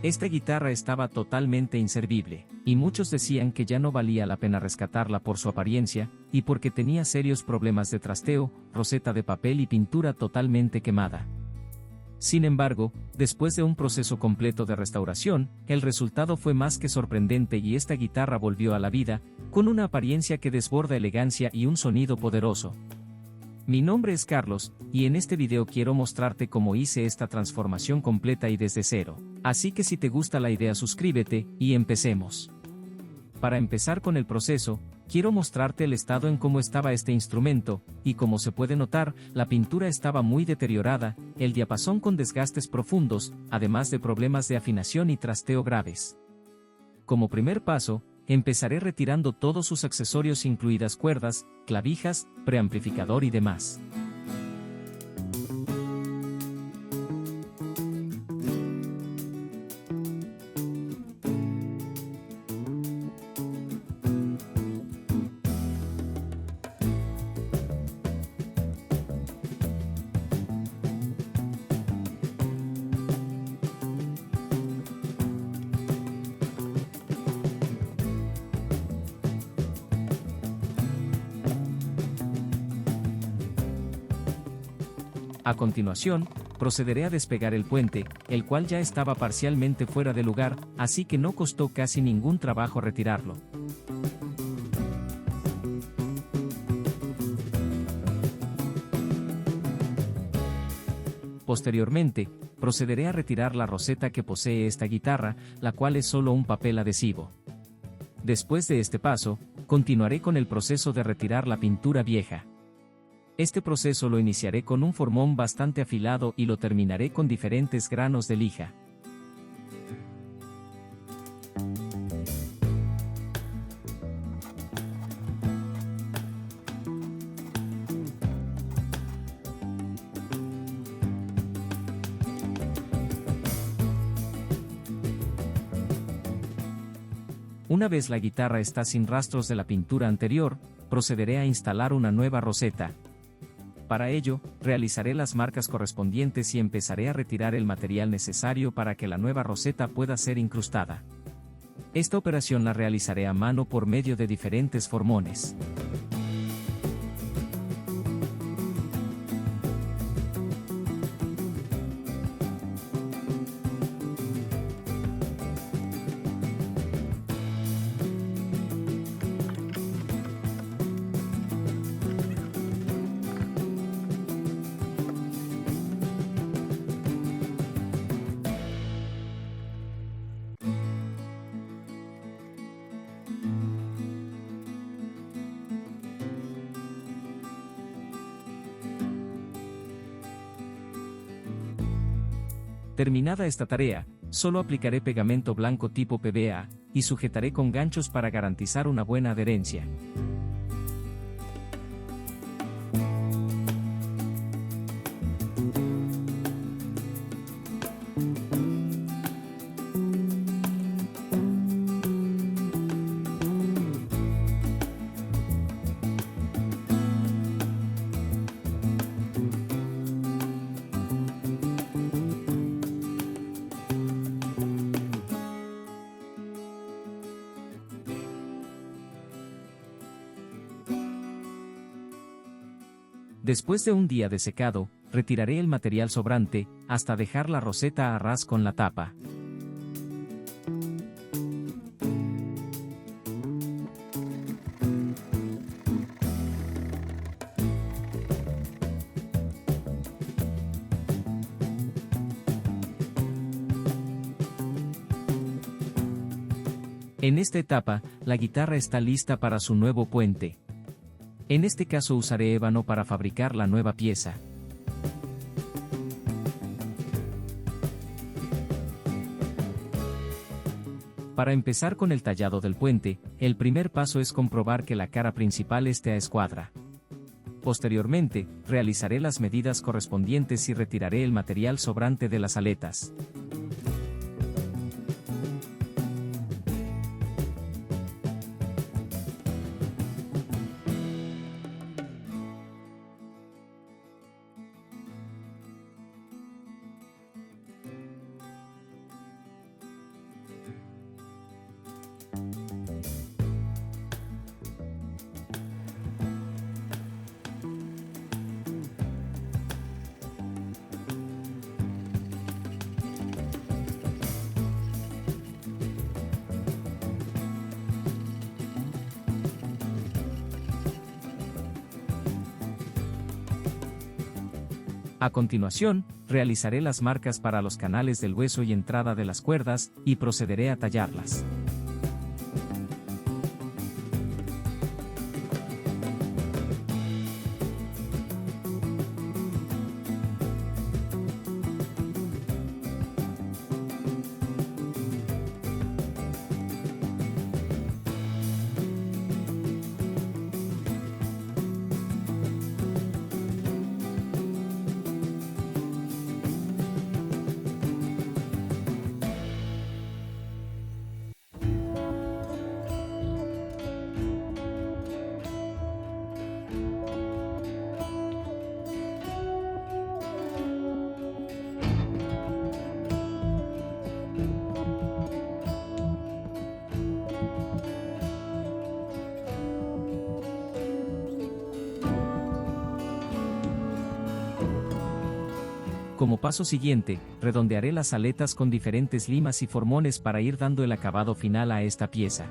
Esta guitarra estaba totalmente inservible, y muchos decían que ya no valía la pena rescatarla por su apariencia, y porque tenía serios problemas de trasteo, roseta de papel y pintura totalmente quemada. Sin embargo, después de un proceso completo de restauración, el resultado fue más que sorprendente y esta guitarra volvió a la vida, con una apariencia que desborda elegancia y un sonido poderoso. Mi nombre es Carlos, y en este video quiero mostrarte cómo hice esta transformación completa y desde cero. Así que si te gusta la idea suscríbete, y empecemos. Para empezar con el proceso, quiero mostrarte el estado en cómo estaba este instrumento, y como se puede notar, la pintura estaba muy deteriorada, el diapasón con desgastes profundos, además de problemas de afinación y trasteo graves. Como primer paso, empezaré retirando todos sus accesorios incluidas cuerdas, clavijas, preamplificador y demás. A continuación, procederé a despegar el puente, el cual ya estaba parcialmente fuera de lugar, así que no costó casi ningún trabajo retirarlo. Posteriormente, procederé a retirar la roseta que posee esta guitarra, la cual es solo un papel adhesivo. Después de este paso, continuaré con el proceso de retirar la pintura vieja. Este proceso lo iniciaré con un formón bastante afilado y lo terminaré con diferentes granos de lija. Una vez la guitarra está sin rastros de la pintura anterior, procederé a instalar una nueva roseta. Para ello, realizaré las marcas correspondientes y empezaré a retirar el material necesario para que la nueva roseta pueda ser incrustada. Esta operación la realizaré a mano por medio de diferentes formones. Terminada esta tarea, solo aplicaré pegamento blanco tipo PVA, y sujetaré con ganchos para garantizar una buena adherencia. Después de un día de secado, retiraré el material sobrante, hasta dejar la roseta a ras con la tapa. En esta etapa, la guitarra está lista para su nuevo puente. En este caso usaré ébano para fabricar la nueva pieza. Para empezar con el tallado del puente, el primer paso es comprobar que la cara principal esté a escuadra. Posteriormente, realizaré las medidas correspondientes y retiraré el material sobrante de las aletas. A continuación, realizaré las marcas para los canales del hueso y entrada de las cuerdas, y procederé a tallarlas. Como paso siguiente, redondearé las aletas con diferentes limas y formones para ir dando el acabado final a esta pieza.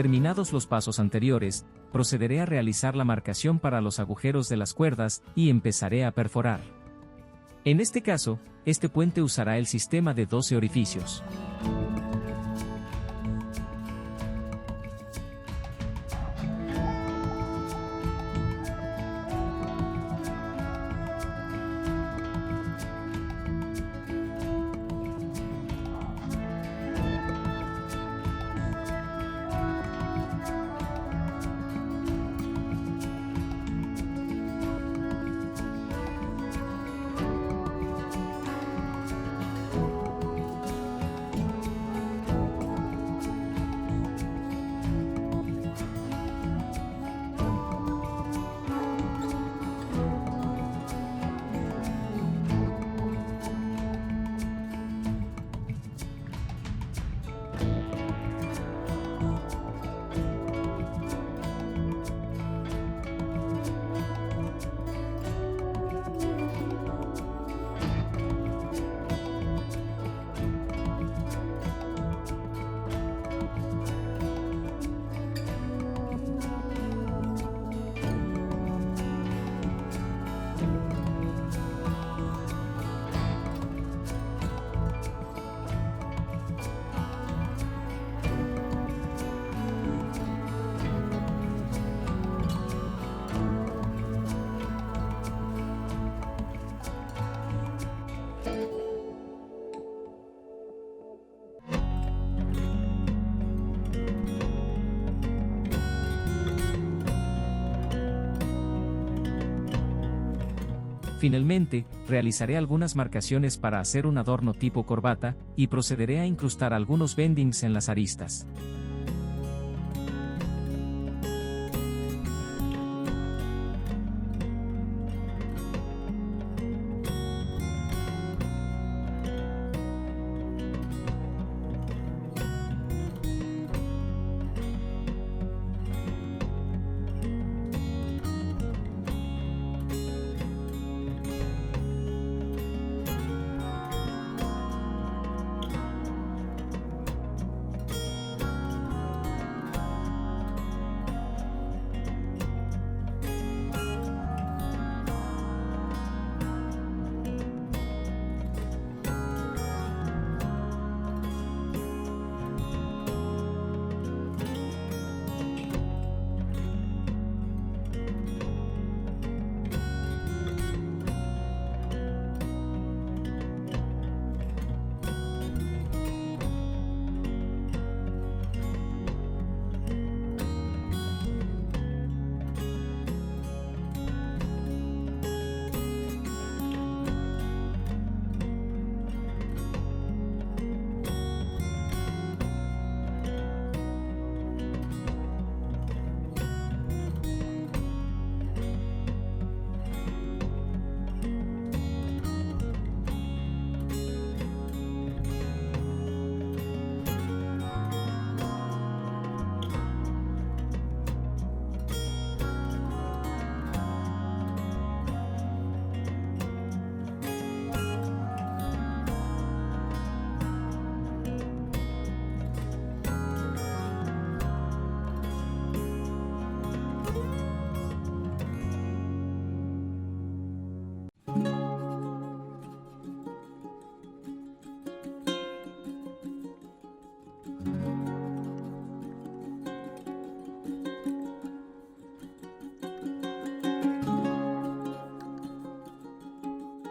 Terminados los pasos anteriores, procederé a realizar la marcación para los agujeros de las cuerdas, y empezaré a perforar. En este caso, este puente usará el sistema de 12 orificios. Finalmente, realizaré algunas marcaciones para hacer un adorno tipo corbata, y procederé a incrustar algunos bendings en las aristas.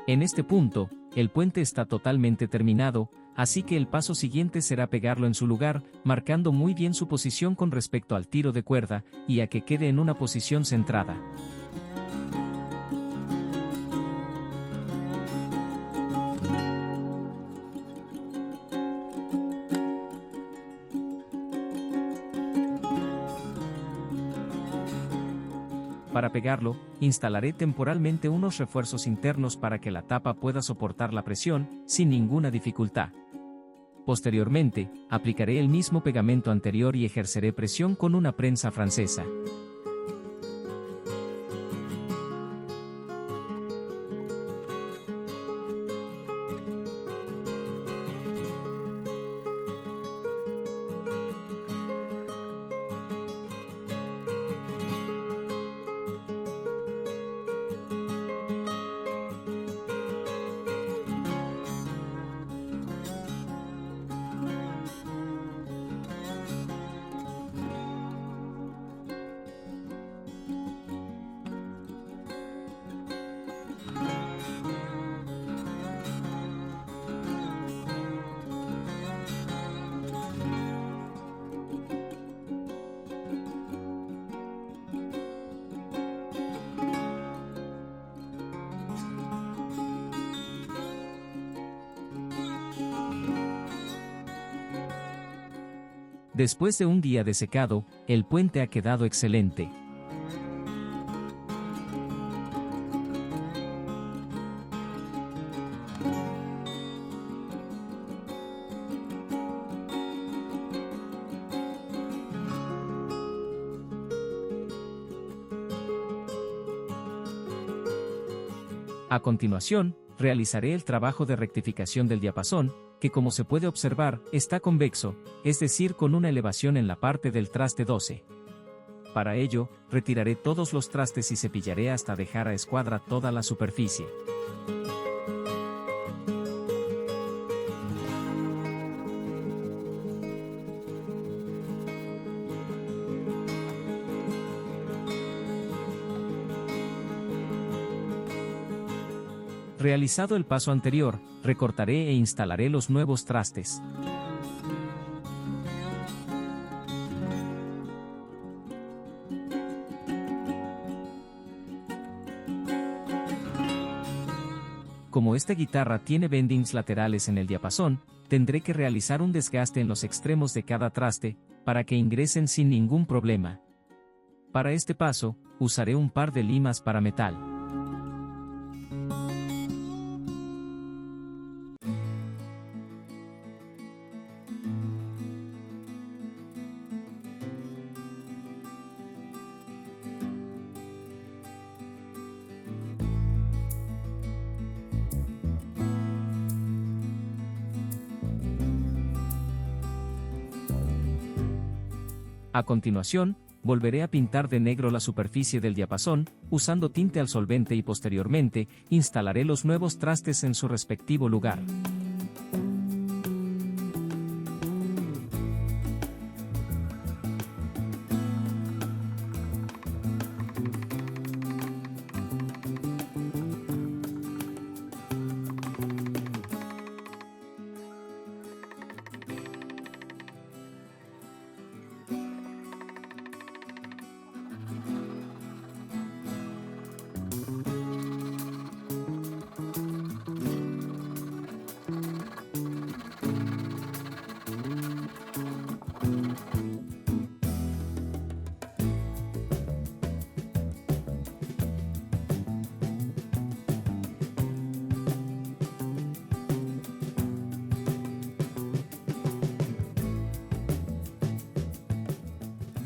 En este punto, el puente está totalmente terminado, así que el paso siguiente será pegarlo en su lugar, marcando muy bien su posición con respecto al tiro de cuerda, y a que quede en una posición centrada. Para pegarlo, instalaré temporalmente unos refuerzos internos para que la tapa pueda soportar la presión, sin ninguna dificultad. Posteriormente, aplicaré el mismo pegamento anterior y ejerceré presión con una prensa francesa. Después de un día de secado, el puente ha quedado excelente. A continuación, realizaré el trabajo de rectificación del diapasón, que como se puede observar, está convexo, es decir con una elevación en la parte del traste 12. Para ello, retiraré todos los trastes y cepillaré hasta dejar a escuadra toda la superficie. Realizado el paso anterior, recortaré e instalaré los nuevos trastes. Como esta guitarra tiene bendings laterales en el diapasón, tendré que realizar un desgaste en los extremos de cada traste, para que ingresen sin ningún problema. Para este paso, usaré un par de limas para metal. A continuación, volveré a pintar de negro la superficie del diapasón, usando tinte al solvente y posteriormente, instalaré los nuevos trastes en su respectivo lugar.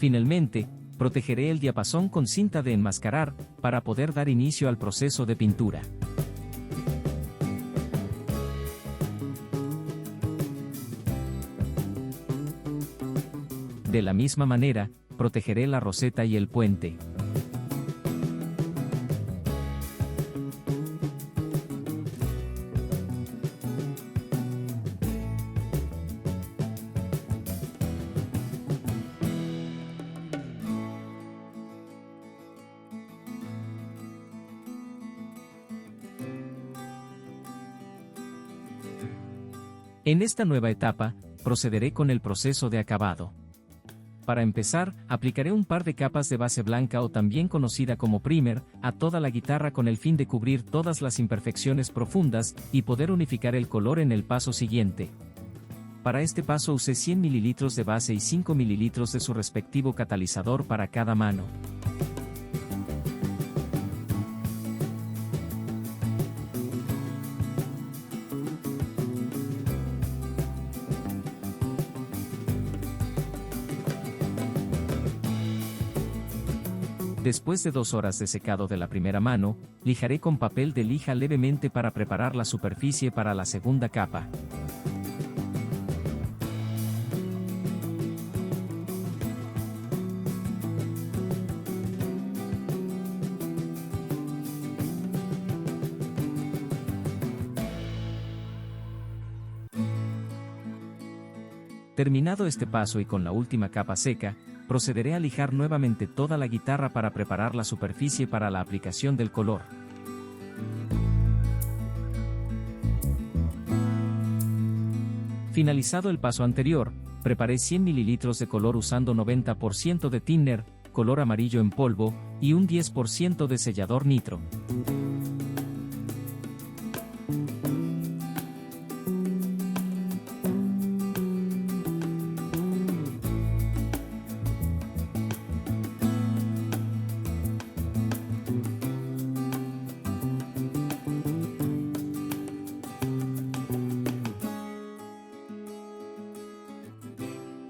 Finalmente, protegeré el diapasón con cinta de enmascarar, para poder dar inicio al proceso de pintura. De la misma manera, protegeré la roseta y el puente. En esta nueva etapa, procederé con el proceso de acabado. Para empezar, aplicaré un par de capas de base blanca o también conocida como primer, a toda la guitarra con el fin de cubrir todas las imperfecciones profundas y poder unificar el color en el paso siguiente. Para este paso usé 100 ml de base y 5 ml de su respectivo catalizador para cada mano. Después de 2 horas de secado de la primera mano, lijaré con papel de lija levemente para preparar la superficie para la segunda capa. Terminado este paso y con la última capa seca, procederé a lijar nuevamente toda la guitarra para preparar la superficie para la aplicación del color. Finalizado el paso anterior, preparé 100 ml de color usando 90% de thinner, color amarillo en polvo, y un 10% de sellador nitro.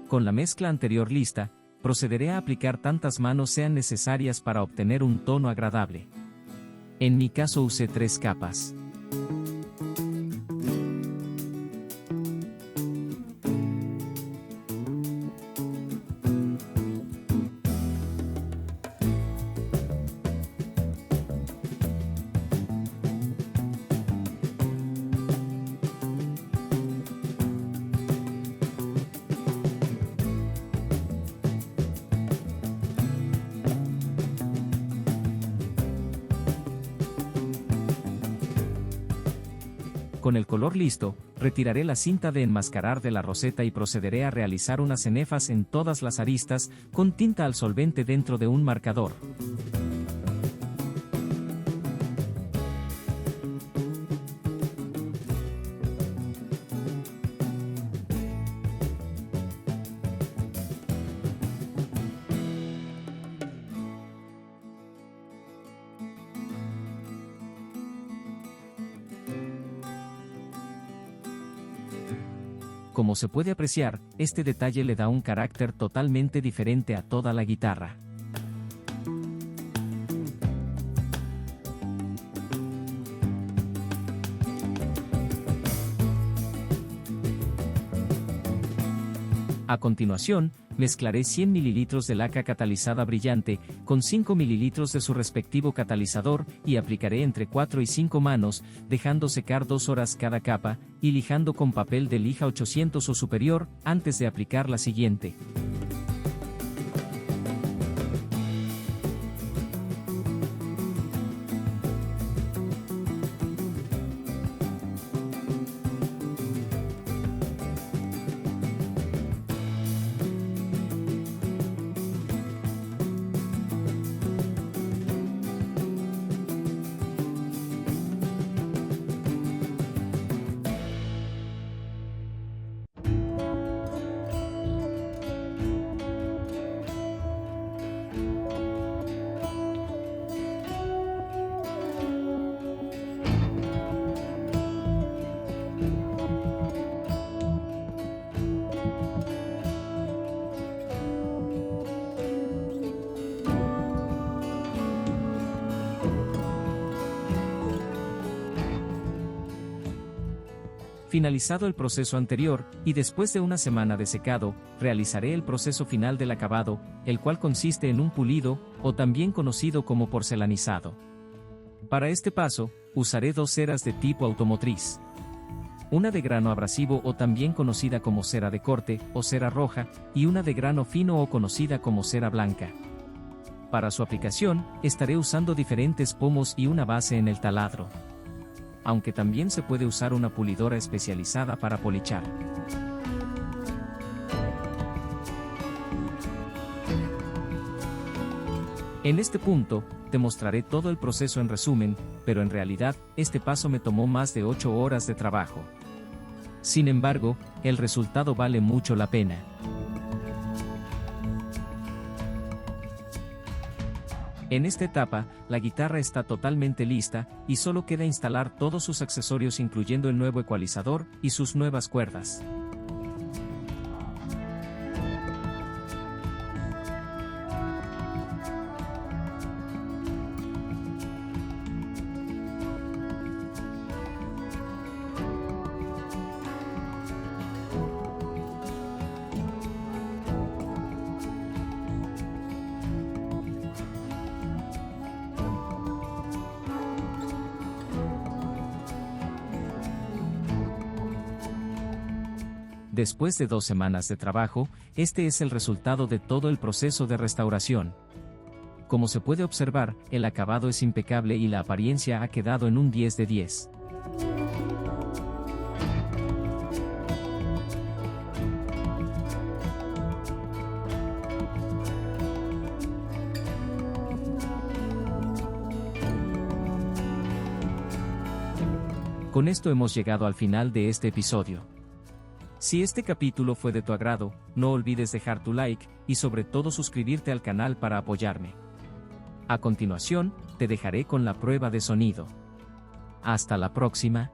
Con la mezcla anterior lista, procederé a aplicar tantas manos sean necesarias para obtener un tono agradable. En mi caso usé 3 capas. Con el color listo, retiraré la cinta de enmascarar de la roseta y procederé a realizar unas cenefas en todas las aristas, con tinta al solvente dentro de un marcador. Como se puede apreciar, este detalle le da un carácter totalmente diferente a toda la guitarra. A continuación, mezclaré 100 ml de laca catalizada brillante, con 5 ml de su respectivo catalizador, y aplicaré entre 4 y 5 manos, dejando secar 2 horas cada capa, y lijando con papel de lija 800 o superior, antes de aplicar la siguiente. Finalizado el proceso anterior, y después de una semana de secado, realizaré el proceso final del acabado, el cual consiste en un pulido, o también conocido como porcelanizado. Para este paso, usaré 2 ceras de tipo automotriz. Una de grano abrasivo o también conocida como cera de corte, o cera roja, y una de grano fino o conocida como cera blanca. Para su aplicación, estaré usando diferentes pomos y una base en el taladro. aunque también se puede usar una pulidora especializada para polichar. En este punto, te mostraré todo el proceso en resumen, pero en realidad, este paso me tomó más de 8 horas de trabajo. Sin embargo, el resultado vale mucho la pena. En esta etapa, la guitarra está totalmente lista, y solo queda instalar todos sus accesorios incluyendo el nuevo ecualizador y sus nuevas cuerdas. Después de 2 semanas de trabajo, este es el resultado de todo el proceso de restauración. Como se puede observar, el acabado es impecable y la apariencia ha quedado en un 10 de 10. Con esto hemos llegado al final de este episodio. Si este capítulo fue de tu agrado, no olvides dejar tu like, y sobre todo suscribirte al canal para apoyarme. A continuación, te dejaré con la prueba de sonido. Hasta la próxima.